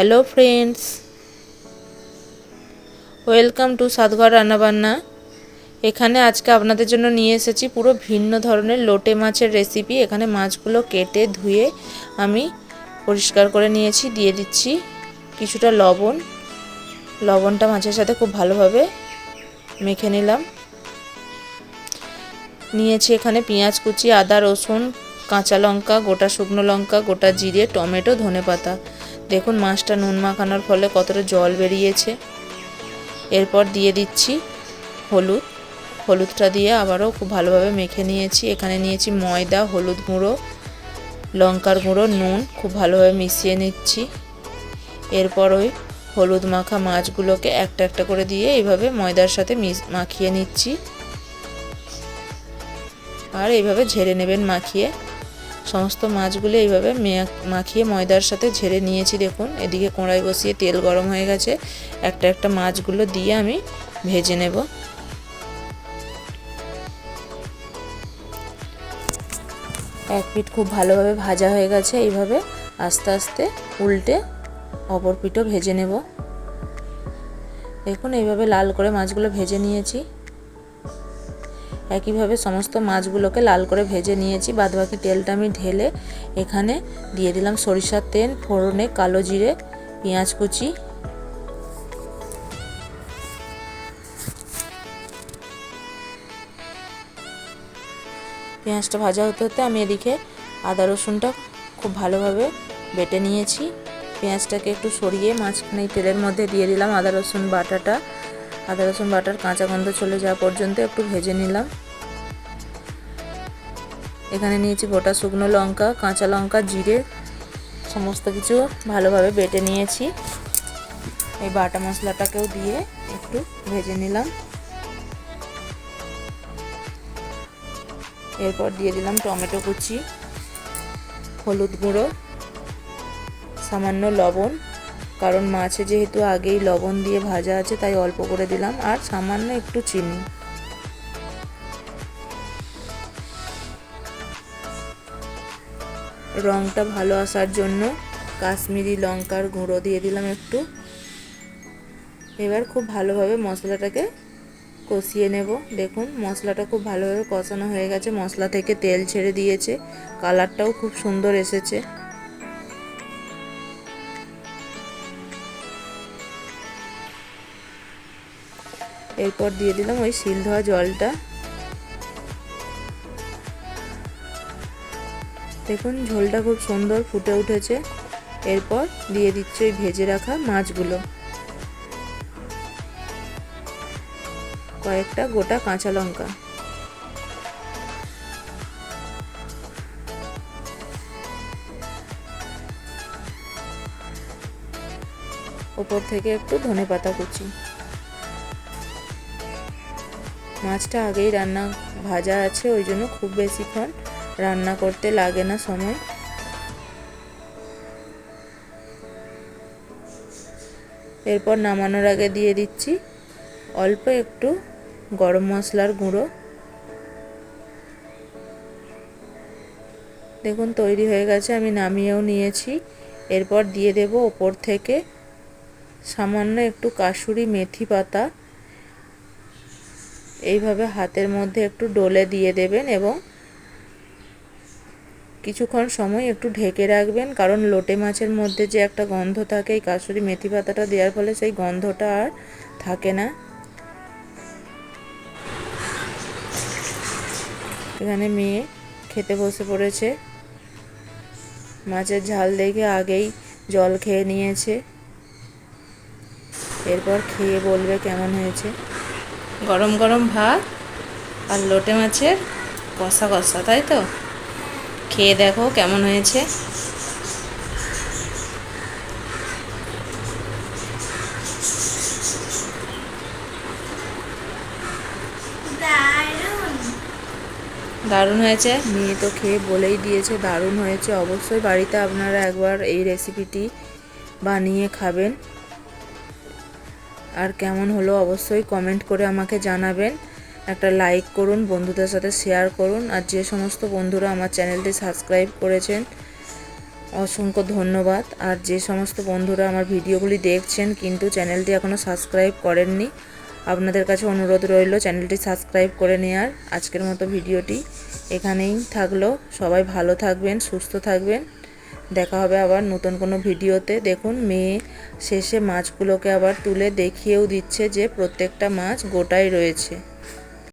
Hello friends, welcome to সাতঘর রান্নাবান্না। এখানে আজকে আপনাদের জন্য নিয়ে এসেছি পুরো ভিন্ন ধরনের লোটে মাছের রেসিপি। এখানে মাছগুলো কেটে ধুয়ে আমি পরিষ্কার করে নিয়েছি। দিয়ে দিচ্ছি কিছুটা লবণ। লবণটা মাছের সাথে খুব ভালোভাবে মেখে নিলাম। নিয়েছি এখানে পেঁয়াজ কুচি, আদা রসুন, কাঁচা লঙ্কা, গোটা শুকনো লঙ্কা, গোটা জিরে, টমেটো, ধনেপাতা। দেখুন মাছটা নুন মাখানোর ফলে কতটা জল বেরিয়েছে। এরপর দিয়ে দিচ্ছি হলুদটা দিয়ে আবারও খুব ভালোভাবে মেখে নিয়েছি। এখানে নিয়েছি ময়দা, হলুদ গুঁড়ো, লঙ্কার গুঁড়ো, নুন, খুব ভালোভাবে মিশিয়ে নিচ্ছি। এরপর ওই হলুদ মাখা মাছগুলোকে একটা একটা করে দিয়ে এইভাবে ময়দার সাথে মাখিয়ে নিচ্ছি। আর এইভাবে ঝেড়ে নেবেন মাখিয়ে। সমস্ত মাছগুলো এইভাবে মাখিয়ে ময়দার সাথে ঝেড়ে নিয়েছি। দেখুন এদিকে কড়াই বসিয়ে তেল গরম হয়ে গেছে। একটা একটা মাছগুলো দিয়ে আমি ভেজে নেব। এক পিঠ খুব ভালোভাবে ভাজা হয়ে গেছে। এইভাবে আস্তে আস্তে উল্টে অপর পিঠও ভেজে নেব। দেখুন এইভাবে লাল করে মাছগুলো ভেজে নিয়েছি। একইভাবে সমস্ত মাছগুলোকে লাল করে ভেজে নিয়েছি। বাদবাকি তেলটা আমি ঢেলে এখানে দিয়ে দিলাম সরিষার তেল, ফোড়নে কালো জিরে, পেঁয়াজ কুচি। পেঁয়াজটা ভাজা হতে হতে আমি এদিকে আদা রসুনটা খুব ভালোভাবে বেটে নিয়েছি। পেঁয়াজটাকে একটু সরিয়ে মাঝখানে তেলের মধ্যে দিয়ে দিলাম আদা রসুন বাটাটা। আদা রসুন বাটার কাঁচা গন্ধ চলে যাওয়া পর্যন্ত একটু ভেজে নিলাম। এখানে নিয়েছি গোটা শুকনো লঙ্কা, কাঁচা লঙ্কা, জিরে, সমস্ত কিছু ভালোভাবে বেটে নিয়েছি। এই বাটা মশলাটাকেও দিয়ে একটু ভেজে নিলাম। এরপর দিয়ে দিলাম টমেটো কুচি, হলুদ গুঁড়ো, সামান্য লবণ, কারণ মাছে যেহেতু আগেই লবণ দিয়ে ভাজা আছে তাই অল্প করে দিলাম, আর সামান্য একটু চিনি। রঙটা ভালো আসার জন্য কাশ্মীরি লঙ্কার গুঁড়ো দিয়ে দিলাম একটু। এবার খুব ভালোভাবে মশলাটাকে কষিয়ে নেব। দেখুন মশলাটা খুব ভালোভাবে কষানো হয়ে গেছে। মশলা থেকে তেল ছেড়ে দিয়েছে, কালারটাও খুব সুন্দর এসেছে। এরপর দিয়ে দিলাম ওই শিল ধোয়া জলটা। দেখুন ঝোলটা খুব সুন্দর ফুটে উঠেছে। এরপর দিয়ে দিচ্ছি ওই ভেজে রাখা মাছগুলো, কয়েকটা গোটা কাঁচা লঙ্কা। ওপর থেকে একটু ধনেপাতা কুচি। মাছটা আগেই ভাজা আছে, ওই জন্য খুব বেশিক্ষণ রান্না করতে লাগে না সময়। এরপর নামানোর আগে দিয়ে দিচ্ছি অল্প একটু গরম মশলার গুঁড়ো। দেখুন তৈরি হয়ে গেছে, আমি নামিয়েও নিয়েছি। এরপর দিয়ে দেব ওপর থেকে সামান্য একটু কাসুরি মেথি পাতা। এইভাবে হাতের মধ্যে একটু ডলে দিয়ে দেবেন এবং কিছুক্ষণ সময় একটু ঢেকে রাখবেন, কারণ লোটে মাছের মধ্যে যে একটা গন্ধ থাকে, এই কাসুরি মেথি পাতাটা দেওয়ার ফলে সেই গন্ধটা আর থাকে না। এখানে মেয়ে খেতে বসে পড়েছে। মাছের ঝাল দেখে আগেই জল খেয়ে নিয়েছে। এরপর খেয়ে বলবে কেমন হয়েছে। গরম গরম ভাত আর লোটে মাছের কষা কষা, তাই তো? খেয়ে দেখো কেমন হয়েছে। দারুণ হয়েছে। মেয়ে তো খেয়ে বলেই দিয়েছে দারুণ হয়েছে। অবশ্যই বাড়িতে আপনারা একবার এই রেসিপিটি বানিয়ে খাবেন। আর কেমন হলো অবশ্যই কমেন্ট করে আমাকে জানাবেন। একটা লাইক করুন, বন্ধুদের সাথে শেয়ার করুন। আর যে সমস্ত বন্ধুরা আমার চ্যানেলটি সাবস্ক্রাইব করেছেন অসংখ্য ধন্যবাদ। আর যে সমস্ত বন্ধুরা আমার ভিডিওগুলি দেখছেন কিন্তু চ্যানেলটি এখনও সাবস্ক্রাইব করেননি, আপনাদের কাছে অনুরোধ রইল চ্যানেলটি সাবস্ক্রাইব করে নেওয়ার। আজকের মতো ভিডিওটি এখানেই থাকলো। সবাই ভালো থাকবেন, সুস্থ থাকবেন। দেখা হবে আবার নতুন কোনো ভিডিওতে। দেখুন মেয়ে শেষে মাছগুলোকে আবার তুলে দেখিয়েও দিচ্ছে যে প্রত্যেকটা মাছ গোটাই রয়েছে।